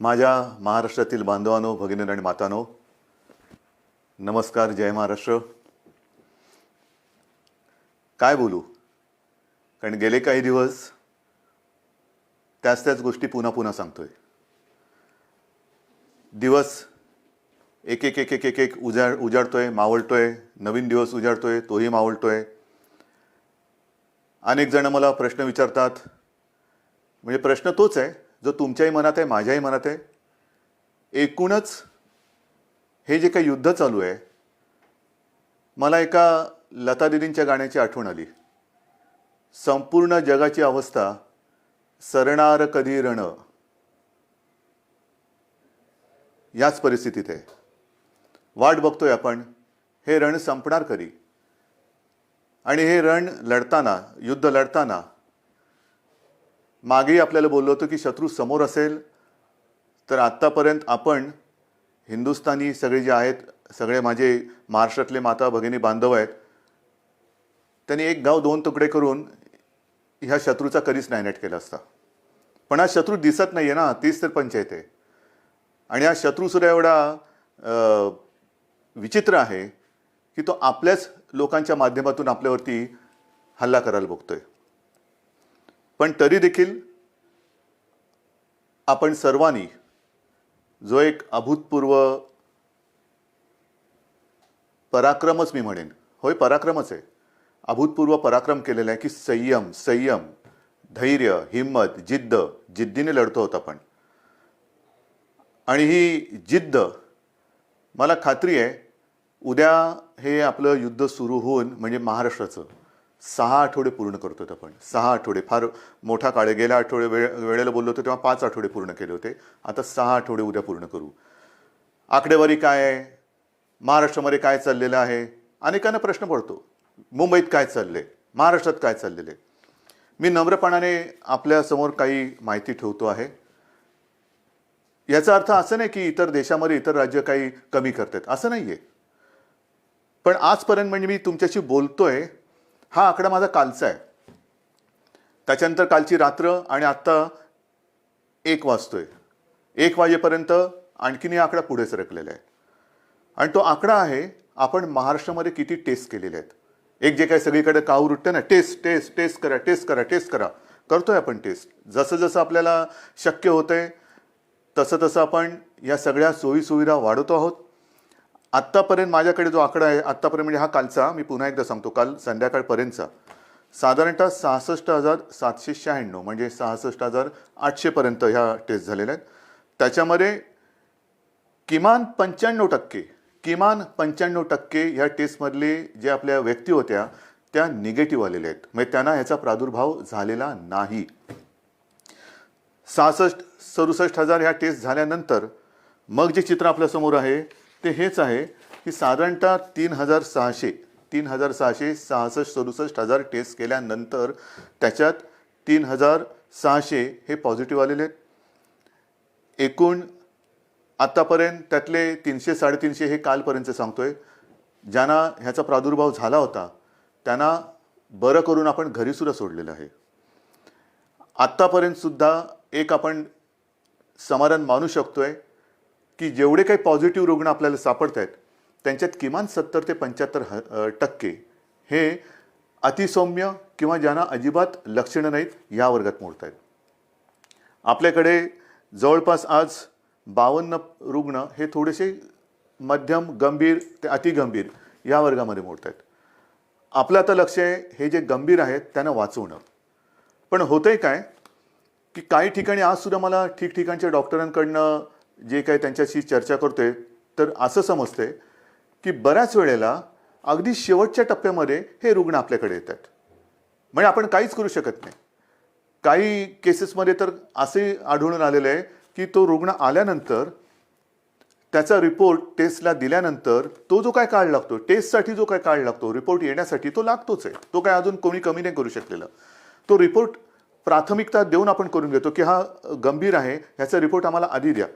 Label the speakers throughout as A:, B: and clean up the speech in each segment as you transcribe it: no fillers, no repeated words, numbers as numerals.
A: माझ्या महाराष्ट्रातील बांधवांनो, भगिनी आणि मातांनो, नमस्कार. जय महाराष्ट्र. काय बोलू, कारण गेले काही दिवस त्याच गोष्टी पुन्हा पुन्हा सांगतोय. दिवस एक एक एक एक एक एक उजाडतोय, मावळतोय. नवीन दिवस उजाडतोय, तोही मावळतोय. अनेक जण मला प्रश्न विचारतात, म्हणजे प्रश्न तोच आहे जो तुमच्याही मनात आहे, माझ्याही मनात आहे. एकूणच हे जे काही युद्ध चालू आहे, मला एका लता दीदींच्या गाण्याची आठवण आली. संपूर्ण जगाची अवस्था सरणार कधी रण, याच परिस्थितीत आहे. वाट बघतोय आपण, हे रण संपणार कधी. आणि हे रण लढताना, युद्ध लढताना मागेही आपल्याला बोललो होतो की शत्रू समोर असेल तर आत्तापर्यंत आपण हिंदुस्थानी सगळे जे आहेत, सगळे माझे महाराष्ट्रातले माता भगिनी बांधव आहेत, त्यांनी एक गाव दोन तुकडे करून ह्या शत्रूचा कधीच नायनाट केला असता. पण हा शत्रू दिसत नाही आहे ना, तीच तर पंचायत आहे. आणि हा शत्रूसुद्धा एवढा विचित्र आहे की तो आपल्याच लोकांच्या माध्यमातून आपल्यावरती हल्ला करायला बघतोय. पण तरी देखील आपण सर्वांनी जो एक अभूतपूर्व पराक्रमच, मी म्हणेन, होय पराक्रमच आहे, अभूतपूर्व पराक्रम केलेला आहे की संयम, धैर्य, हिम्मत, जिद्दीने लढतो होता आपण. आणि ही जिद्द, मला खात्री आहे उद्या हे आपलं युद्ध सुरू होऊन, म्हणजे महाराष्ट्राचं 6 आठवडे पूर्ण करतोय आपण. 6 आठवडे फार मोठा काळ आहे. गेल्या वेळेला बोललो होतो तेव्हा 5 आठवडे पूर्ण केले होते. आता 6 आठवडे उद्या पूर्ण करू. आकडेवारी काय आहे, महाराष्ट्रामध्ये काय चाललेलं आहे, अनेकांना प्रश्न पडतो. मुंबईत काय चाललंय, महाराष्ट्रात काय चाललेलं आहे. मी नम्रपणाने आपल्यासमोर काही माहिती ठेवतो आहे. याचा अर्थ असं नाही की इतर देशामध्ये इतर राज्य काही कमी करतात, असं नाही आहे. पण आजपर्यंत म्हणजे मी तुमच्याशी बोलतोय, हा आकडा माझा कालचा आहे. त्याच्यानंतर कालची रात्र आणि आत्ता 1 वाजतोय. 1 वाजेपर्यंत आणखीन हा आकडा पुढे सरकलेला आहे. आणि तो आकडा आहे आपण महाराष्ट्रामध्ये किती टेस्ट केलेले आहेत. एक जे काही सगळीकडे काहूर उठतं ना, टेस्ट करा. करतोय आपण टेस्ट. जसं जसं आपल्याला शक्य होतंय तसं आपण या सगळ्या सोयीसुविधा वाढवतो आहोत. आत्तापर्यंत माझ्याकडे जो आकडा आहे, आत्तापर्यंत म्हणजे हा कालचा, मी पुन्हा एकदा सांगतो, काल संध्याकाळपर्यंतचा साधारणतः 66,796, म्हणजे 66,800 पर्यंत ह्या टेस्ट झालेल्या आहेत. त्याच्यामध्ये किमान 95% ह्या टेस्टमधले जे आपल्या व्यक्ती होत्या त्या निगेटिव्ह आलेल्या आहेत, म्हणजे त्यांना ह्याचा प्रादुर्भाव झालेला नाही. 66-67 ह्या टेस्ट झाल्यानंतर मग जे चित्र आपल्यासमोर आहे ते हेच आहे की साधारणतः 3,666 टेस्ट केल्यानंतर त्याच्यात 3,600 हे पॉझिटिव्ह आलेले आहेत. एकूण आत्तापर्यंत त्यातले 300-350 हे कालपर्यंत सांगतोय, ज्यांना ह्याचा प्रादुर्भाव झाला होता त्यांना बरं करून आपण घरीसुद्धा सोडलेलं आहे. आत्तापर्यंत सुद्धा एक आपण समाधान मानू शकतोय की जेवढे काही पॉझिटिव्ह रुग्ण आपल्याला सापडत आहेत त्यांच्यात किमान 70 ते 75% हे अतिसौम्य किंवा ज्यांना अजिबात लक्षणं नाहीत या वर्गात मोडत आहेत. आपल्याकडे जवळपास आज 52 रुग्ण हे थोडेसे मध्यम, गंभीर ते अतिगंभीर या वर्गामध्ये मोडत आहेत. आपलं आता लक्ष आहे हे जे गंभीर आहेत त्यांना वाचवणं. पण होतंय काय की काही ठिकाणी आजसुद्धा मला ठिकठिकाणच्या डॉक्टरांकडनं जे काही त्यांच्याशी चर्चा करतोय तर असं समजतंय की बऱ्याच वेळेला अगदी शेवटच्या टप्प्यामध्ये हे रुग्ण आपल्याकडे येतात. म्हणजे आपण काहीच करू शकत नाही. काही केसेसमध्ये तर असे आढळून आलेलं आहे की तो रुग्ण आल्यानंतर त्याचा रिपोर्ट टेस्टला दिल्यानंतर तो जो काय काळ लागतो, टेस्टसाठी जो काय काळ लागतो, रिपोर्ट येण्यासाठी तो लागतोच आहे. तो काय अजून कोणी कमी नाही करू शकलेला. तो रिपोर्ट प्राथमिकता देऊन आपण करून घेतो की हा गंभीर आहे, ह्याचा रिपोर्ट आम्हाला आधी द्या.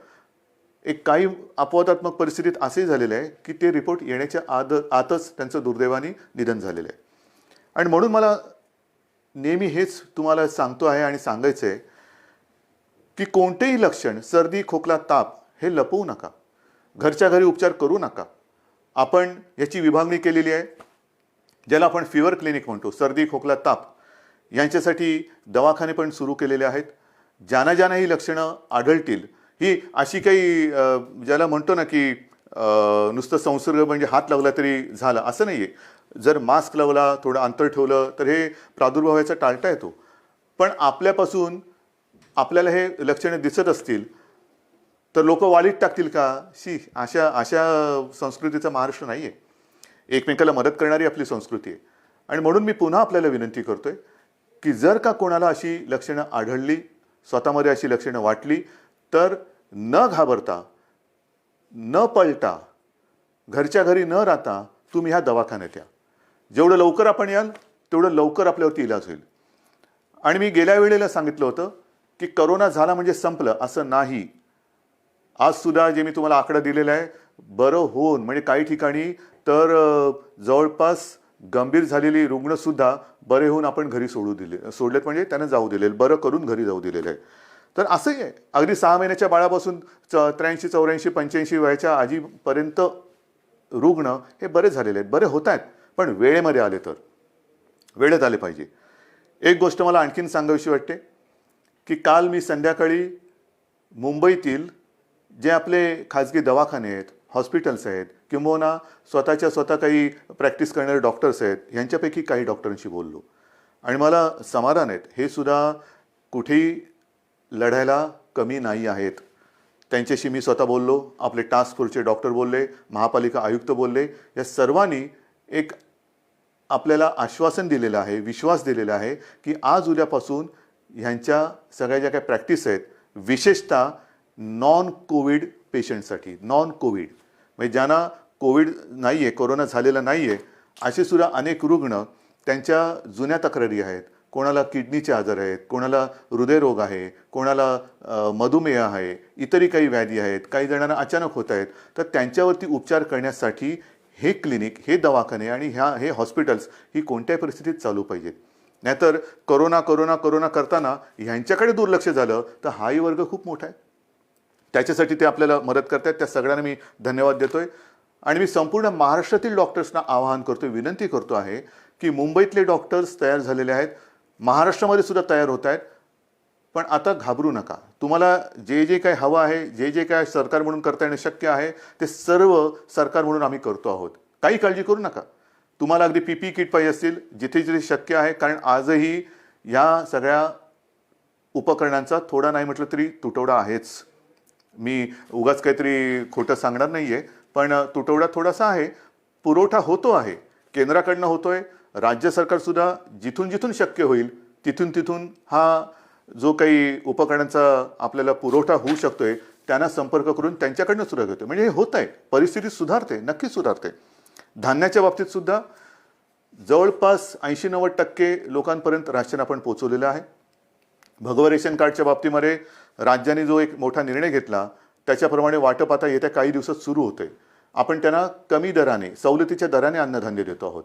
A: एक काही अपवादात्मक परिस्थितीत असे झालेले आहे की ते रिपोर्ट येण्याच्या आतच त्यांचं दुर्दैवाने निधन झालेलं आहे. आणि म्हणून मला नेहमी हेच तुम्हाला सांगतो आहे आणि सांगायचं आहे की कोणतेही लक्षण, सर्दी, खोकला, ताप हे लपवू नका. घरच्या घरी उपचार करू नका. आपण याची विभागणी केलेली आहे, ज्याला आपण फीवर क्लिनिक म्हणतो. सर्दी, खोकला, ताप यांच्यासाठी दवाखाने पण सुरू केलेले आहेत. ज्यांना ज्यांना ही लक्षणं आढळतील, ही अशी काही ज्याला म्हणतो ना की नुसतं संसर्ग म्हणजे हात लावला तरी झाला असं नाही आहे. जर मास्क लावला, थोडं अंतर ठेवलं तर हे प्रादुर्भाव याचा टाळता येतो. पण आपल्यापासून आपल्याला हे लक्षणं दिसत असतील तर लोक वालीत टाकतील का? अशा संस्कृतीचा महाराष्ट्र नाही आहे. एकमेकाला मदत करणारी आपली संस्कृती आहे. आणि म्हणून मी पुन्हा आपल्याला विनंती करतोय की जर का कोणाला अशी लक्षणं आढळली, स्वतःमध्ये अशी लक्षणं वाटली, तर न घाबरता, न पळता, घरच्या घरी न राहता तुम्ही ह्या दवाखान्यात या. जेवढं लवकर आपण याल तेवढं लवकर आपल्यावरती इलाज होईल. आणि मी गेल्या वेळेला सांगितलं होतं की करोना झाला म्हणजे संपलं, असं नाही. आज सुद्धा जे मी तुम्हाला आकडा दिलेला आहे, बरं होऊन म्हणजे काही ठिकाणी तर जवळपास गंभीर झालेली रुग्णसुद्धा बरे होऊन आपण घरी सोडलेत म्हणजे त्यांना जाऊ दिलेलं, बरं करून घरी जाऊ दिलेलं आहे. तर असंही आहे, अगदी 6 महिन्याच्या बाळापासून 83, 84, 85 वयाच्या आजीपर्यंत रुग्ण हे बरे झालेले आहेत, बरे होत आहेत. पण वेळेमध्ये आले तर, वेळेत आले पाहिजे. एक गोष्ट मला आणखीन सांगावीशी वाटते की काल मी संध्याकाळी मुंबईतील जे आपले खाजगी दवाखाने आहेत, हॉस्पिटल्स आहेत, किंबहुना स्वतः काही प्रॅक्टिस करणारे डॉक्टर्स आहेत, यांच्यापैकी काही डॉक्टरांशी बोललो. आणि मला समाधान आहेत, हे सुद्धा कुठेही लढायला कमी नाही आहेत. त्यांच्याशी मी स्वतः बोललो, आपले टास्क फोर्सचे डॉक्टर बोलले, महापालिका आयुक्त बोलले. या सर्वांनी एक आपल्याला आश्वासन दिलेलं आहे, विश्वास दिलेला आहे की आज उद्यापासून ह्यांच्या सगळ्या ज्या काही प्रॅक्टिस आहेत, विशेषतः नॉन कोविड पेशंटसाठी, नॉन कोविड म्हणजे ज्यांना कोविड नाही आहे, कोरोना झालेला नाही आहे, असे सुद्धा अनेक रुग्ण त्यांच्या जुन्या तक्रारी आहेत. कोणाला किडनीचे आजार आहेत, कोणाला हृदयरोग आहे, कोणाला मधुमेह आहे, इतरही काही व्याधी आहेत, काही जणांना अचानक होत आहेत. तर त्यांच्यावरती उपचार करण्यासाठी हे क्लिनिक, हे दवाखाने आणि हे हॉस्पिटल्स ही कोणत्याही परिस्थितीत चालू पाहिजेत. नाहीतर कोरोना कोरोना कोरोना करताना ह्यांच्याकडे दुर्लक्ष झालं तर हाही वर्ग खूप मोठा आहे. त्याच्यासाठी ते आपल्याला मदत करतात. त्या सगळ्यांना मी धन्यवाद देतोय. आणि मी संपूर्ण महाराष्ट्रातील डॉक्टर्सना आवाहन करतोय, विनंती करतो आहे की मुंबईतले डॉक्टर्स तयार झालेले आहेत, महाराष्ट्रामध्ये सुद्धा तयार होत आहेत. पण आता घाबरू नका. तुम्हाला जे जे काही हवं आहे, जे जे काय सरकार म्हणून करता येणं शक्य आहे, ते सर्व सरकार म्हणून आम्ही करतो आहोत. काही काळजी करू नका. तुम्हाला अगदी PPE किट पाहिजे असतील, जिथे जिथे शक्य आहे, कारण आजही या सगळ्या उपकरणांचा थोडा नाही म्हटलं तरी तुटवडा आहेच. मी उगाच काहीतरी खोटं सांगणार नाही आहे, पण तुटवडा थोडासा आहे. पुरवठा होतो आहे, केंद्राकडनं होतोय. राज्य सरकारसुद्धा जिथून जिथून शक्य होईल तिथून हा जो काही उपकरणांचा आपल्याला पुरवठा होऊ शकतोय त्यांना संपर्क करून त्यांच्याकडनं सुद्धा घेतोय. म्हणजे हे होत आहे, परिस्थिती सुधारते, नक्कीच सुधारते. धान्याच्या बाबतीत सुद्धा जवळपास 80-90% लोकांपर्यंत राशन आपण पोहोचवलेलं आहे. भगवा रेशन कार्डच्या बाबतीमध्ये राज्याने जो एक मोठा निर्णय घेतला त्याच्याप्रमाणे वाटप आता येत्या काही दिवसात सुरू होते. आपण त्यांना कमी दराने, सवलतीच्या दराने अन्नधान्य देतो आहोत.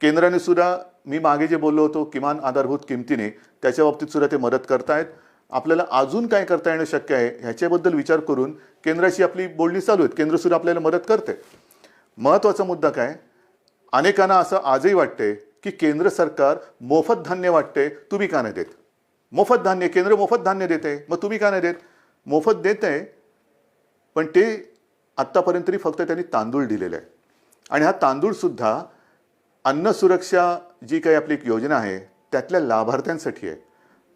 A: केंद्राने सुद्धा, मी मागे जे बोललो होतो किमान आधारभूत किमतीने, त्याच्या बाबतीत सुद्धा ते मदत करतायत. आपल्याला अजून काय करता येणं शक्य आहे ह्याच्याबद्दल विचार करून केंद्राशी आपली बोलणी चालू आहेत. केंद्र सुद्धा आपल्याला मदत करते. महत्त्वाचा मुद्दा काय, अनेकांना असं आजही वाटते की केंद्र सरकार मोफत धान्य वाटते, तुम्ही का नाही देत? मोफत धान्य, केंद्र मोफत धान्य देते, मग तुम्ही का नाही देत? मोफत देत आहे, पण ते आत्तापर्यंत तरी फक्त त्यांनी तांदूळ दिलेले आहे. आणि हा तांदूळ सुद्धा अन्न सुरक्षा जी काही आपली एक योजना आहे त्यातल्या लाभार्थ्यांसाठी आहे.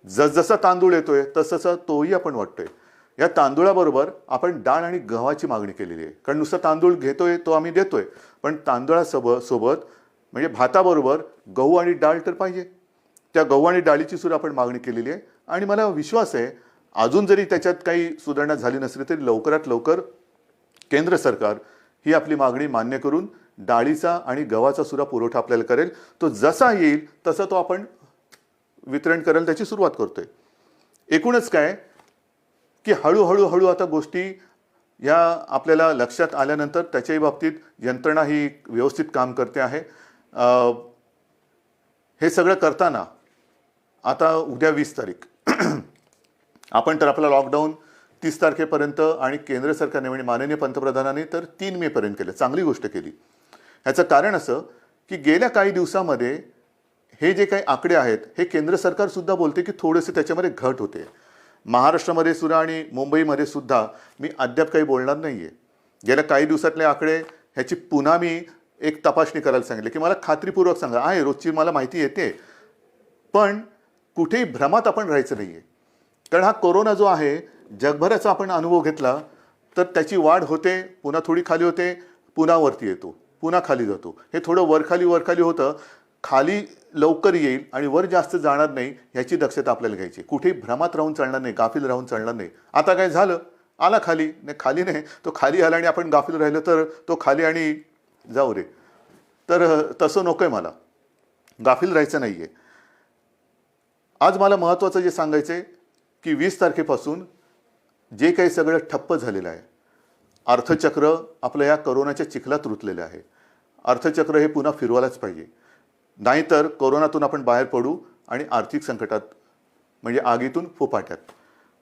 A: जसजसा तांदूळ येतोय तसं तोही आपण वाटतोय. या तांदूळाबरोबर आपण डाळ आणि गव्हाची मागणी केलेली आहे. कारण नुसता तांदूळ घेतोय तो आम्ही देतोय, पण तांदूळासोबत म्हणजे भाताबरोबर गहू आणि डाळ तर पाहिजे. त्या गहू आणि डाळीची सुद्धा आपण मागणी केलेली आहे. आणि मला विश्वास आहे अजून जरी त्याच्यात काही सुधारणा झाली नसली तरी लवकरात लवकर केंद्र सरकार ही आपली मागणी मान्य करून डाळीचा आणि गव्हाचा सुद्धा पुरवठा आपल्याला करेल. तो जसा येईल तसं तो आपण वितरण करेल, त्याची सुरुवात करतोय. एकूणच काय की हळूहळू आता गोष्टी या आपल्याला लक्षात आल्यानंतर त्याच्याही बाबतीत यंत्रणा ही व्यवस्थित काम करते आहे. हे सगळं करताना आता उद्या 20 तारीख आपण तर आपला लॉकडाऊन 30 तारखेपर्यंत आणि केंद्र सरकारने म्हणजे माननीय पंतप्रधानांनी तर 3 मे पर्यंत केलं. चांगली गोष्ट केली. ह्याचं कारण असं की गेल्या काही दिवसामध्ये हे जे काही आकडे आहेत हे केंद्र सरकार सुद्धा बोलते की थोडेसे त्याच्यामध्ये घट होते. महाराष्ट्रामध्ये सुद्धा आणि मुंबईमध्ये सुद्धा मी अद्याप काही बोलणार नाहीये. गेल्या काही दिवसातले आकडे ह्याची पुन्हा मी एक तपासणी करायला सांगितले की मला खात्रीपूर्वक सांगा. आहे रोजची मला माहिती येते, पण कुठेही भ्रमात आपण राहायचं नाहीये. कारण हा कोरोना जो आहे जगभराचा आपण अनुभव घेतला तर त्याची वाढ होते, पुन्हा थोडी खाली होते, पुन्हा वरती येतो, पुन्हा खाली जातो. हे थोडं वरखाली होतं. खाली लवकर येईल आणि वर जास्त जाणार नाही ह्याची दक्षता आपल्याला घ्यायची. कुठेही भ्रमात राहून चालणार नाही, गाफील राहून चालणार नाही. आता काय झालं, आला खाली नाही, खाली नाही, तो खाली आला आणि आपण गाफील राहिलो तर तो खाली आणि जाऊ रे. तर तसं नकोय, मला गाफील राहायचं नाहीये. आज मला महत्त्वाचं जे सांगायचं आहे की 20 तारखेपासून जे काही सगळं ठप्प झालेलं आहे, अर्थचक्र आपलं या कोरोनाच्या चिखलात रुतलेलं आहे. अर्थचक्र हे पुन्हा फिरवायलाच पाहिजे, नाहीतर कोरोनातून आपण बाहेर पडू आणि आर्थिक संकटात म्हणजे आगीतून फुफाट्यात.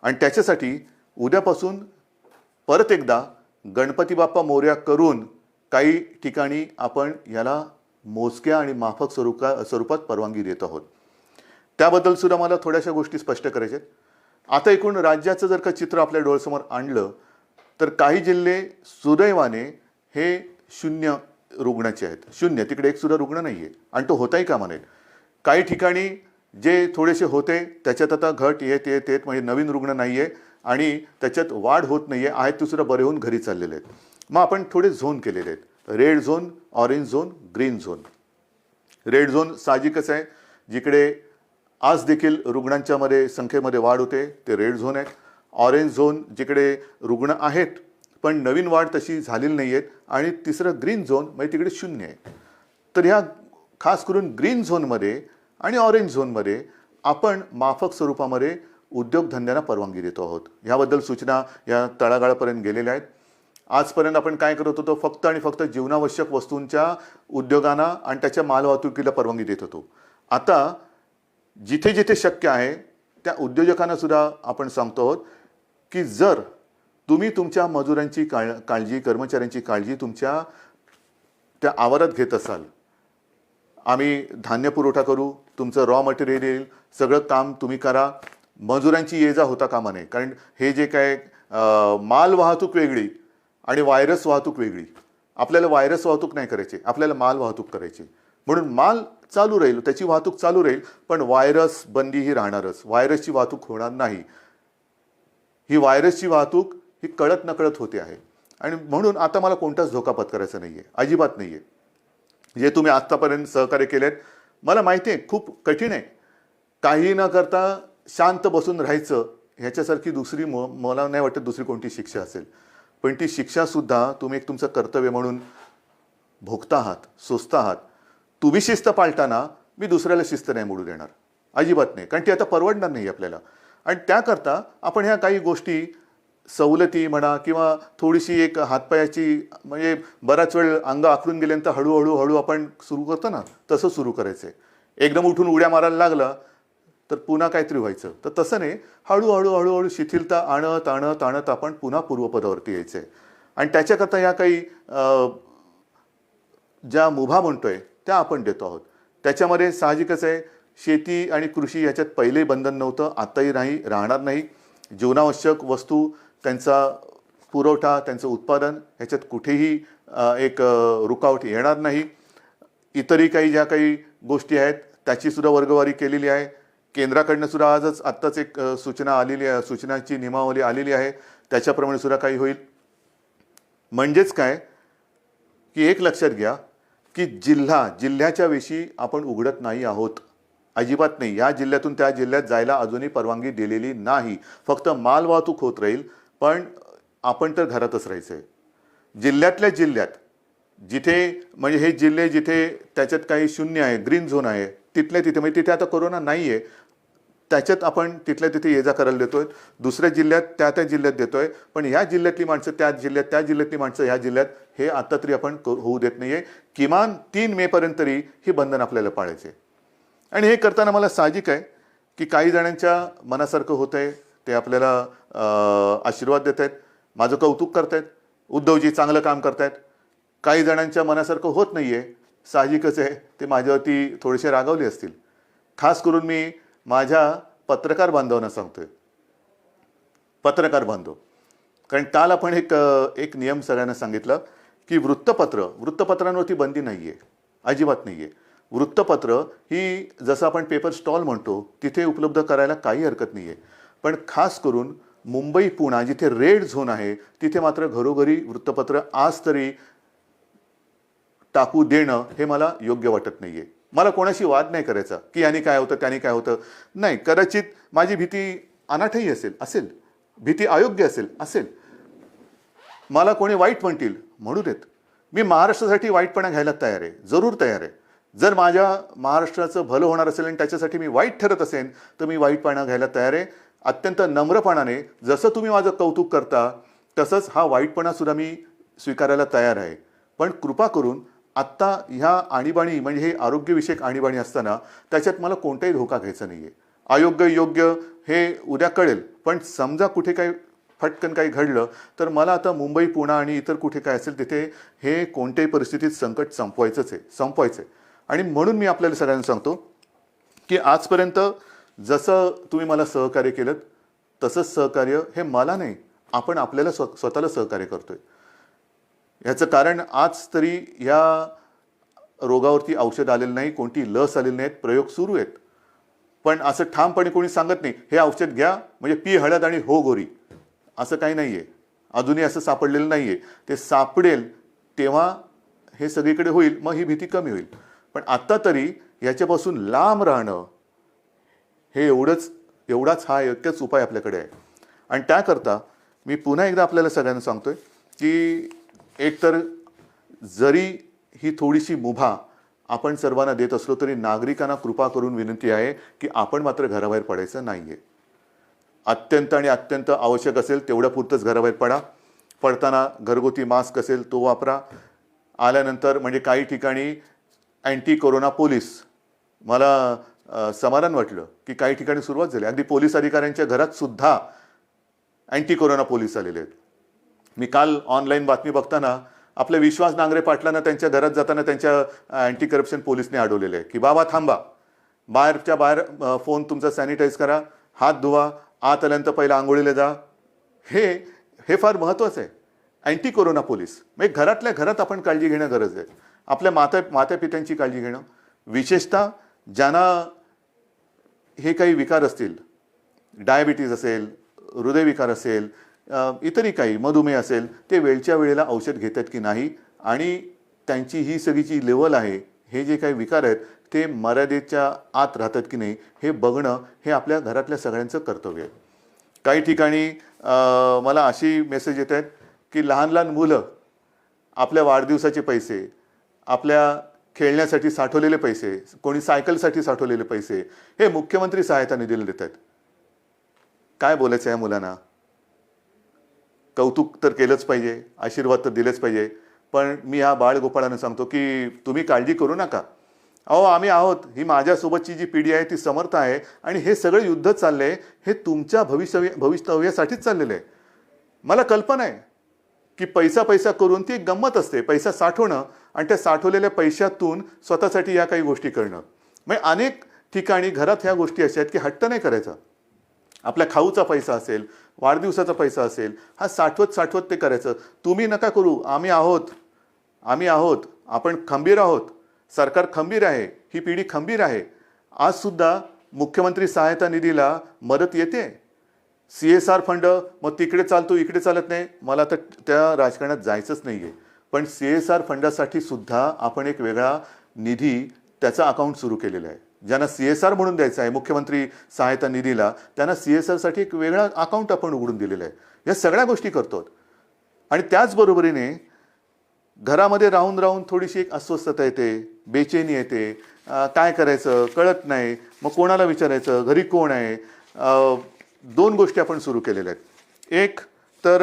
A: आणि त्याच्यासाठी उद्यापासून परत एकदा गणपती बाप्पा मोरया करून काही ठिकाणी आपण याला मोजक्या आणि माफक स्वरूपात परवानगी देत आहोत. त्याबद्दल सुद्धा मला थोड्याशा गोष्टी स्पष्ट करायच्या आहेत. आता एकूण राज्याचं जर का चित्र आपल्या डोळ्यासमोर आणलं तर काही जिल्हे सुदैवाने हे 0 रुग्णाचे आहेत. 0, तिकडे एक सुद्धा रुग्ण नाही आहे आणि तो होताही कामा नये. काही ठिकाणी जे थोडेसे होते त्याच्यात आता घट येत म्हणजे नवीन रुग्ण नाही आहे आणि त्याच्यात वाढ होत नाही आहे. आहेत ते सुद्धा बरे होऊन घरी चाललेले आहेत. मग आपण थोडे झोन केलेले आहेत, red zone, orange zone, green zone. Red zone साहजिकच आहे, जिकडे आज देखील रुग्णांच्या संख्येमध्ये वाढ होते ते रेड झोन आहे. ऑरेंज झोन जिकडे रुग्ण आहेत पण नवीन वाढ तशी झालेली नाही आहेत. आणि तिसरं ग्रीन झोन म्हणजे तिकडे 0 आहे. तर ह्या खास करून ग्रीन झोनमध्ये आणि ऑरेंज झोनमध्ये आपण माफक स्वरूपामध्ये उद्योगधंद्यांना परवानगी देतो आहोत. ह्याबद्दल सूचना या तळागाळापर्यंत गेलेल्या आहेत. आजपर्यंत आपण काय करत होतो, फक्त आणि फक्त जीवनावश्यक वस्तूंच्या उद्योगांना आणि त्याच्या मालवाहतुकीला परवानगी देत होतो. आता जिथे जिथे शक्य आहे त्या उद्योजकांना सुद्धा आपण सांगतो आहोत की जर तुम्ही तुमच्या मजुरांची काळजी, कर्मचाऱ्यांची काळजी तुमच्या त्या आवारात घेत असाल, आम्ही धान्य पुरवठा करू, तुमचं रॉ मटेरियल येईल, सगळं काम तुम्ही करा, मजुरांची ये जा होता कामा नये. कारण हे जे काय माल वाहतूक वेगळी आणि व्हायरस वाहतूक वेगळी. आपल्याला व्हायरस वाहतूक नाही करायची, आपल्याला माल वाहतूक करायची. म्हणून माल चालू राहील, त्याची वाहतूक चालू राहील, पण व्हायरस बंदी ही राहणारच. व्हायरसची वाहतूक होणार नाही. ही व्हायरसची वाहतूक ही कळत नकळत होते आहे आणि म्हणून आता मला कोणताच धोका पत्करायचा नाही आहे, अजिबात नाही आहे. जे तुम्ही आत्तापर्यंत सहकार्य केलेत मला माहिती आहे खूप कठीण आहे. काही न करता शांत बसून राहायचं ह्याच्यासारखी दुसरी मला नाही वाटत दुसरी कोणती शिक्षा असेल. पण ती शिक्षासुद्धा तुम्ही एक तुमचं कर्तव्य म्हणून भोगता आहात, सोसता आहात. तुम्ही शिस्त पाळताना मी दुसऱ्याला शिस्त नाही मोडू देणार, अजिबात नाही. कारण ती आता परवडणार नाही आपल्याला. आणि त्याकरता आपण ह्या काही गोष्टी सवलती म्हणा किंवा थोडीशी एक हातपायाची म्हणजे बराच वेळ अंग आखडून गेल्यानंतर हळूहळू आपण सुरू करतो ना, तसं सुरू करायचं आहे. एकदम उठून उड्या मारायला लागला तर पुन्हा काहीतरी व्हायचं. तर तसं नाही, हळूहळू शिथिलता आणत आपण पुन्हा पूर्वपदावरती यायचं आहे. आणि त्याच्याकरता ह्या काही ज्या मुभा म्हणतोय त्या आपण देतो आहोत. त्याच्यामध्ये साहजिकच आहे शेती आणि कृषी याच्यात पहिलेही बंधन नव्हतं, आत्ताही राहणार नाही. जीवनावश्यक वस्तू, त्यांचा पुरवठा, त्यांचं उत्पादन ह्याच्यात कुठेही एक रुकावट येणार नाही. इतरही काही ज्या काही गोष्टी आहेत त्याची सुद्धा वर्गवारी केलेली आहे. केंद्राकडनं सुद्धा आत्ताच एक सूचना आलेली आहे, सूचनाची नियमावली आलेली आहे, त्याच्याप्रमाणे सुद्धा काही होईल. म्हणजेच काय की एक लक्षात घ्या की जिल्ह्याच्या वेशी आपण उघडत नाही आहोत, अजिबात नाही. या जिल्ह्यातून त्या जिल्ह्यात जायला अजूनही परवानगी दिलेली नाही. फक्त माल वाहतूक होत राहील, पण आपण तर घरातच राहायचं आहे. जिल्ह्यातल्या जिल्ह्यात जिथे म्हणजे हे जिल्हे जिथे त्याच्यात काही 0 आहे, ग्रीन झोन आहे, तिथल्या तिथे म्हणजे तिथे आता कोरोना नाही आहे, त्याच्यात आपण तिथल्या तिथे ये जा करायला देतोय. दुसऱ्या जिल्ह्यात त्या जिल्ह्यात देतोय, पण ह्या जिल्ह्यातली माणसं त्या जिल्ह्यातली माणसं ह्या जिल्ह्यात, हे आता तरी आपण होऊ देत नाहीये. किमान 3 मे पर्यंत तरी ही बंधन आपल्याला पाळायचे. आणि हे करताना मला साहजिक आहे की काही जणांच्या मनासारखं होतंय, ते आपल्याला आशीर्वाद देत आहेत, माझं कौतुक करतायत. उद्धवजी चांगलं काम करतायत. काही जणांच्या मनासारखं होत नाही आहे, साहजिकच आहे, ते माझ्यावरती थोडेसे रागावले असतील. खास करून मी माझ्या पत्रकार बांधवांना सांगतोय, पत्रकार बांधव, कारण काल आपण एक नियम सगळ्यांना सांगितला की वृत्तपत्रांवरती बंदी नाही आहे, अजिबात नाही आहे. वृत्तपत्र ही जसं आपण पेपर स्टॉल म्हणतो तिथे उपलब्ध करायला काही हरकत नाही आहे, पण खास करून मुंबई पुणे जिथे रेड झोन आहे तिथे मात्र घरोघरी वृत्तपत्र आज तरी टाकू देणं हे मला योग्य वाटत नाही आहे. मला कोणाशी वाद नाही करायचा की याने काय होतं त्याने काय होतं, नाही. कदाचित माझी भीती अनाठही असेल, भीती अयोग्य असेल. मला कोणी वाईट म्हणतील म्हणू देत. मी महाराष्ट्रासाठी वाईटपणा घ्यायला तयार आहे, जरूर तयार आहे. जर माझ्या महाराष्ट्राचं भलं होणार असेल आणि त्याच्यासाठी मी वाईट ठरत असेल तर मी वाईटपणा घ्यायला तयार आहे. अत्यंत नम्रपणाने, जसं तुम्ही माझं कौतुक करता तसंच हा वाईटपणा सुद्धा मी स्वीकारायला तयार आहे. पण कृपा करून आत्ता ह्या आणीबाणी, म्हणजे हे आरोग्यविषयक आणीबाणी असताना त्याच्यात मला कोणताही धोका घ्यायचा नाही आहे. अयोग्य योग्य हे उद्या कळेल, पण समजा कुठे काही फटकन काही घडलं तर मला आता मुंबई पुणे आणि इतर कुठे काय असेल तिथे हे कोणत्याही परिस्थितीत संकट संपवायचं आहे. आणि म्हणून मी आपल्याला सगळ्यांना सांगतो की आजपर्यंत जसं तुम्ही मला सहकार्य केलं तसंच सहकार्य हे मला नाही, आपण आपल्याला स्वतःला सहकार्य करतोय. ह्याचं कारण आज तरी या रोगावरती औषध आलेलं नाही, कोणती लस आलेली नाहीत, प्रयोग सुरू आहेत. पण असं ठामपणे कोणी सांगत नाही हे औषध घ्या म्हणजे पी हळद आणि हो गोरी, असं काही नाही आहे. अजूनही असं सापडलेलं नाही आहे. ते सापडेल तेव्हा हे सगळीकडे होईल, मग ही भीती कमी होईल. पण आत्ता तरी याच्यापासून लांब राहणं हे एवढाच हा एकच उपाय आपल्याकडे आहे. आणि त्याकरता मी पुन्हा एकदा आपल्याला सगळ्यांना सांगतोय की एकतर जरी ही थोडीशी मुभा आपण सर्वांना देत असलो तरी नागरिकांना कृपा करून विनंती आहे की आपण मात्र घराबाहेर पडायचं नाही आहे. अत्यंत आवश्यक असेल तेवढ्या पुरतंच घराबाहेर पडा. पडताना घरगुती मास्क असेल तो वापरा. आल्यानंतर म्हणजे काही ठिकाणी अँटी कोरोना पोलीस, मला समाधान वाटलं की काही ठिकाणी सुरुवात झाली. अगदी पोलीस अधिकाऱ्यांच्या घरात सुद्धा अँटी कोरोना पोलीस आलेले आहेत. मी काल ऑनलाईन बातमी बघताना आपल्या विश्वास नांगरे पाटलांना त्यांच्या घरात जाताना त्यांच्या अँटी करप्शन पोलीसने अडवलेलं आहे की बाबा थांबा, बाहेर फोन तुमचा सॅनिटाईज करा, हात धुवा, आत आल्यानंतर पहिला आंघोळीला जा. हे फार महत्त्वाचं आहे. अँटी कोरोना पोलीस म्हणजे घरातल्या घरात आपण काळजी घेणं गरज आहे. आपल्या मातापित्यांची काळजी घेणं, विशेषतः ज्यांना हे काही विकार असतील, डायबिटीज असेल, हृदयविकार असेल, इतरही काही मधुमेह असेल, ते वेळच्या वेळेला औषध घेतात की नाही आणि त्यांची ही सगळी जी लेवल आहे, हे जे काही विकार आहेत ते मर्यादेच्या आत राहतात की नाही हे बघणं हे आपल्या घरातल्या सगळ्यांचं कर्तव्य आहे. काही ठिकाणी मला अशी मेसेज येत आहेत की लहान मुलं आपल्या वाढदिवसाचे पैसे, आपल्या खेळण्यासाठी साठवलेले पैसे, कोणी सायकलसाठी साठवलेले पैसे हे मुख्यमंत्री सहायता निधीला देत आहेत. काय बोलायचं या मुलांना? कौतुक तर केलंच पाहिजे, आशीर्वाद तर दिलेच पाहिजे, पण मी ह्या बाळगोपाळांना सांगतो की तुम्ही काळजी करू नका. अहो आम्ही आहोत. ही माझ्यासोबतची जी पिढी आहे ती समर्थ आहे आणि हे सगळं युद्ध चाललंय हे तुमच्या भवितव्यासाठीच चाललेलं आहे. मला कल्पना आहे की पैसा करून ती गंमत असते, पैसा साठवणं आणि त्या साठवलेल्या पैशातून स्वतःसाठी या काही गोष्टी करणं. म्हणजे अनेक ठिकाणी घरात ह्या गोष्टी अशा आहेत की हट्ट नाही करायचा. आपल्या खाऊचा पैसा असेल, वाढदिवसाचा पैसा असेल, हा साठवत ते करायचं. तुम्ही नका करू, आम्ही आहोत, आपण खंबीर आहोत, सरकार खंबीर आहे, ही पिढी खंबीर आहे. आज सुद्धा मुख्यमंत्री सहायता निधीला मदत येते. CSR फंड, मग तिकडे चालतो इकडे चालत नाही, मला तर त्या राजकारणात जायचंच नाही आहे. पण CSR फंडासाठी सुद्धा आपण एक वेगळा निधी त्याचा अकाउंट सुरू केलेला आहे. ज्यांना CSR म्हणून द्यायचं आहे मुख्यमंत्री सहायता निधीला, त्यांना CSRसाठी एक वेगळा अकाउंट आपण उघडून दिलेलं आहे. या सगळ्या गोष्टी करतो. आणि त्याचबरोबरीने घरामध्ये राहून थोडीशी एक अस्वस्थता येते, बेचैनी येते, काय करायचं कळत नाही, मग कोणाला विचारायचं, घरी कोण आहे. 2 गोष्टी आपण सुरू केलेल्या आहेत. एक तर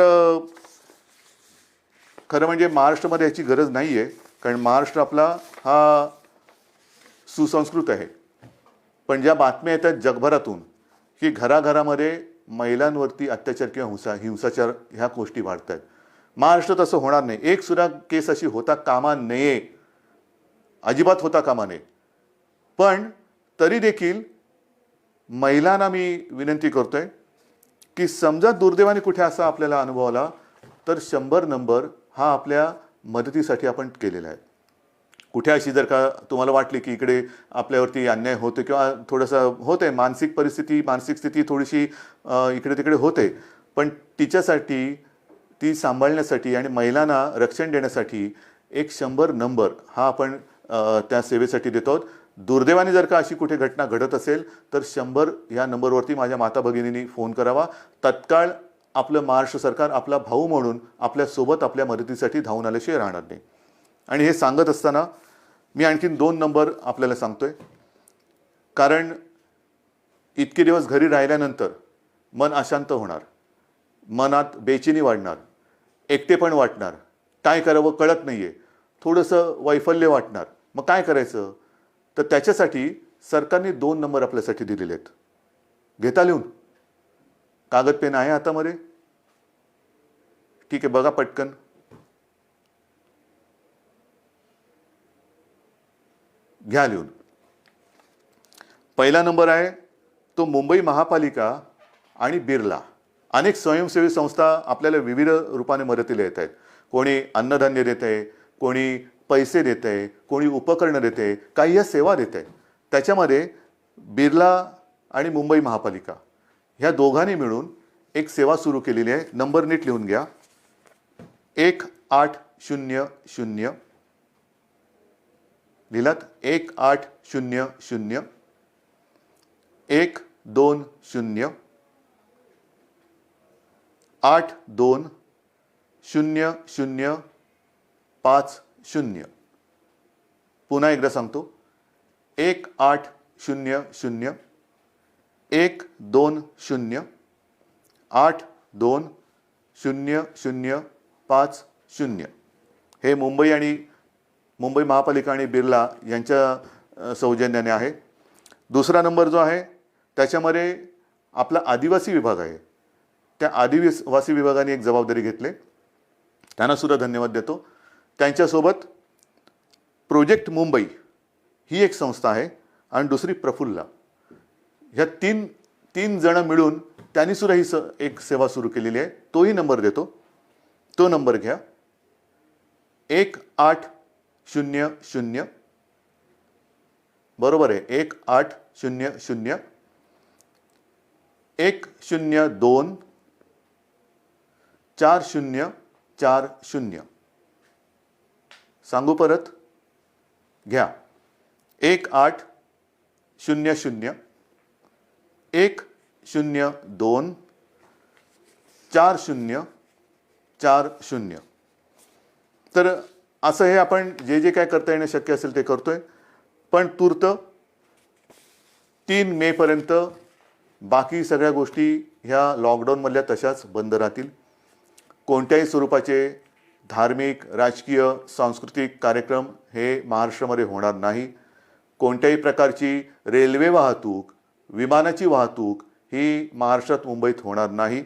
A: खरं म्हणजे महाराष्ट्रामध्ये याची गरज नाही आहे, कारण महाराष्ट्र आपला हा सुसंस्कृत आहे. पण ज्या बातम्या येतात जगभरातून की घराघरामध्ये महिलांवरती अत्याचार किंवा हिंसाचार ह्या गोष्टी वाढत आहेत. महाराष्ट्रात असं होणार नाही. एक सुद्धा केस अशी होता कामा नये, अजिबात होता कामा नये. पण तरी देखील महिलांना मी विनंती करतोय की समजा दुर्दैवाने कुठे असा आपल्याला अनुभव आला तर 100 नंबर हा आपल्या मदतीसाठी आपण केलेला आहे. कुठे अशी जर का तुम्हाला वाटली की इकडे आपल्यावरती अन्याय होतो किंवा थोडंसं होतंय, मानसिक स्थिती थोडीशी इकडे तिकडे होते, पण तिच्यासाठी ती सांभाळण्यासाठी आणि महिलांना रक्षण देण्यासाठी एक 100 नंबर हा आपण त्या सेवेसाठी देतो. दुर्दैवाने जर का अशी कुठे घटना घडत असेल तर 100 या नंबरवरती माझ्या माता भगिनींनी फोन करावा. तत्काळ आपलं महाराष्ट्र सरकार आपला भाऊ म्हणून आपल्यासोबत आपल्या मदतीसाठी धावून आल्याशिवाय राहणार नाही. आणि हे सांगत असताना मी आणखीन 2 नंबर आपल्याला सांगतोय, कारण इतके दिवस घरी राहिल्यानंतर मन अशांत होणार, मनात बेचैनी वाढणार, एकटेपण वाटणार, काय करावं कळत नाहीये, थोडंसं वैफल्य वाटणार. मग काय करायचं? तर त्याच्यासाठी सरकारने 2 नंबर आपल्यासाठी दिलेले आहेत. घेता लिहून? कागद पेन आहे हातामध्ये? ठीक आहे, बघा पटकन. घ्या लिहून. पहिला नंबर आहे तो मुंबई महापालिका आणि बिर्ला. अनेक स्वयंसेवी संस्था आपल्याला विविध रूपाने मदतीला येत आहेत. कोणी अन्नधान्य देत आहे, कोणी पैसे देत आहे, कोणी उपकरणं देत आहे, काही या सेवा देत आहे. त्याच्यामध्ये बिर्ला आणि मुंबई महापालिका ह्या दोघांनी मिळून एक सेवा सुरू केलेली आहे. नंबर नीट लिहून घ्या. 1800 लिहिलात? 1800 120 820050. पुन्हा एकदा सांगतो. 1800 120 820050. हे मुंबई महापालिका आणि बिर्ला यांच्या सौजन्याने आहे. दुसरा नंबर जो आहे त्याच्यामध्ये आपला आदिवासी विभाग आहे. त्या आदिवासी विभागाने एक जबाबदारी घेतली, त्यांना सुद्धा धन्यवाद देतो. त्यांच्यासोबत प्रोजेक्ट मुंबई ही एक संस्था आहे आणि दुसरी प्रफुल्ला. ह्या तीन जण मिळून त्यांनी सुद्धा ही एक सेवा सुरू केलेली आहे. तोही नंबर देतो. तो नंबर घ्या. 1800 बरोबर आहे. 1800 102 4040. सांगू परत? घ्या. 1800 102 4040. तर असं हे आपण जे काय करता येणं शक्य असेल ते करतोय. पण तूर्त 3 मे पर्यंत बाकी सगळ्या गोष्टी ह्या लॉकडाऊनमधल्या तशाच बंद राहतील. कोणत्याही स्वरूपाचे धार्मिक, राजकीय, सांस्कृतिक कार्यक्रम हे महाराष्ट्रामध्ये होणार नाही. कोणत्याही प्रकारची रेल्वे वाहतूक, विमानाची वाहतूक ही महाराष्ट्रात, मुंबईत होणार नाही.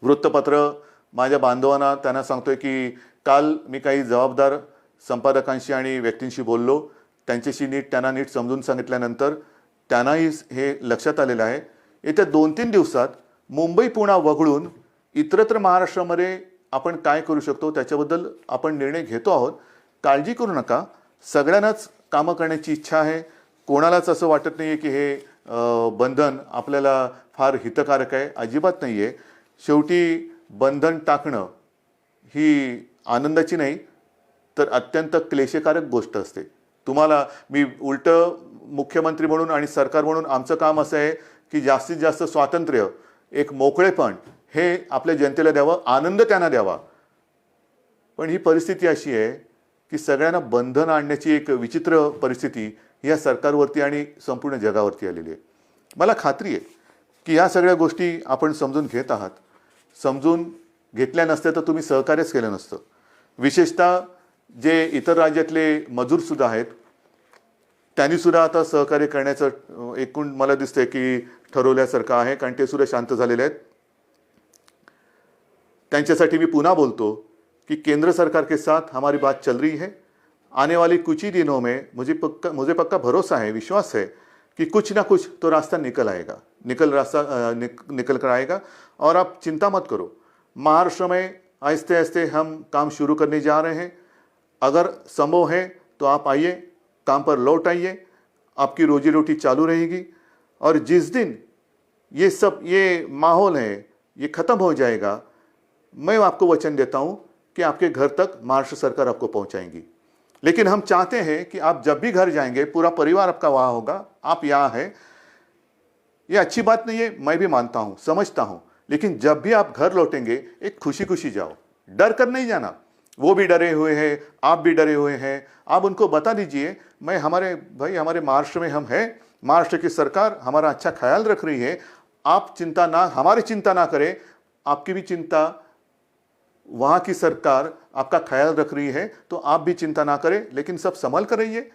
A: वृत्तपत्र माझ्या बांधवांना त्यांना सांगतोय की काल मी काही जबाबदार संपादकांशी आणि व्यक्तींशी बोललो. त्यांच्याशी त्यांना नीट समजून सांगितल्यानंतर त्यांनाही हे लक्षात आलेलं आहे. येत्या 2-3 दिवसात मुंबई पुन्हा वगळून इतरत्र महाराष्ट्रामध्ये आपण काय करू शकतो त्याच्याबद्दल आपण निर्णय घेतो आहोत. काळजी करू नका. सगळ्यांनाच कामं करण्याची इच्छा आहे. कोणालाच असं वाटत नाही आहे की हे बंधन आपल्याला फार हितकारक आहे. अजिबात नाही आहे. शेवटी बंधन टाकणं ही आनंदाची नाही तर अत्यंत क्लेशकारक गोष्ट असते. तुम्हाला मी उलटं मुख्यमंत्री म्हणून आणि सरकार म्हणून आमचं काम असं आहे की जास्तीत जास्त स्वातंत्र्य, एक मोकळेपण हे आपल्या जनतेला द्यावं, आनंद त्यांना द्यावा. पण ही परिस्थिती अशी आहे की सगळ्यांना बंधन आणण्याची एक विचित्र परिस्थिती या सरकारवरती आणि संपूर्ण जगावरती आलेली आहे. मला खात्री आहे की ह्या सगळ्या गोष्टी आपण समजून घेत आहात. समजून घेतल्या नसत्या तर तुम्ही सहकार्यच केलं नसतं. विशेषतः जे इतर राज्यातले मजूरसुद्धा आहेत त्यांनी सुद्धा आता सहकार्य करण्याचं एकूण मला दिसतंय की ठरवल्यासारखं आहे, कारण ते सुद्धा शांत झालेले आहेत. त्यांच्यासाठी मी पुन्हा बोलतो कि केंद्र सरकार के साथ हमारी बात चल रही है. आने वाले कुछ ही दिनों में मुझे पक्का भरोसा है, विश्वास है कि कुछ ना कुछ तो रास्ता निकल आएगा, निकल कर आएगा. और आप चिंता मत करो, महाराष्ट्र में आहिस्ते आहिस्ते हम काम शुरू करने जा रहे हैं. अगर संभव है तो आप आइए, काम पर लौट आइए, आपकी रोजी रोटी चालू रहेगी. और जिस दिन ये माहौल है ये ख़त्म हो जाएगा, मैं आपको वचन देता हूँ कि आपके घर तक महाराष्ट्र सरकार आपको पहुँचाएंगी. लेकिन हम चाहते हैं कि आप जब भी घर जाएंगे पूरा परिवार आपका वहाँ होगा, आप यहाँ हैं. ये अच्छी बात नहीं है, मैं भी मानता हूँ, समझता हूँ. लेकिन जब भी आप घर लौटेंगे एक खुशी खुशी जाओ, डर कर नहीं जाना. वो भी डरे हुए हैं, आप भी डरे हुए हैं. आप उनको बता दीजिए हमारे महाराष्ट्र में हम हैं, महाराष्ट्र की सरकार हमारा अच्छा ख्याल रख रही है. आप हमारी चिंता ना करें, आपकी भी चिंता वहाँ की सरकार आपका ख्याल रख रही है, तो आप भी चिंता ना करें. लेकिन सब संभल कर रहिए.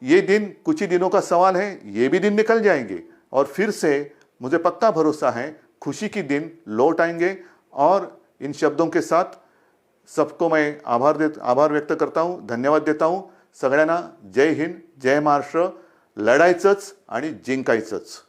A: ये दिन कुछ ही दिनों का सवाल है, ये भी दिन निकल जाएंगे और फिर से मुझे पक्का भरोसा है खुशी की दिन लौट आएंगे. और इन शब्दों के साथ सबको मैं आभार व्यक्त करता हूँ, धन्यवाद देता हूँ. सगळ्यांना जय हिंद, जय महाराष्ट्र. लढायचंच आणि जिंकायचंच.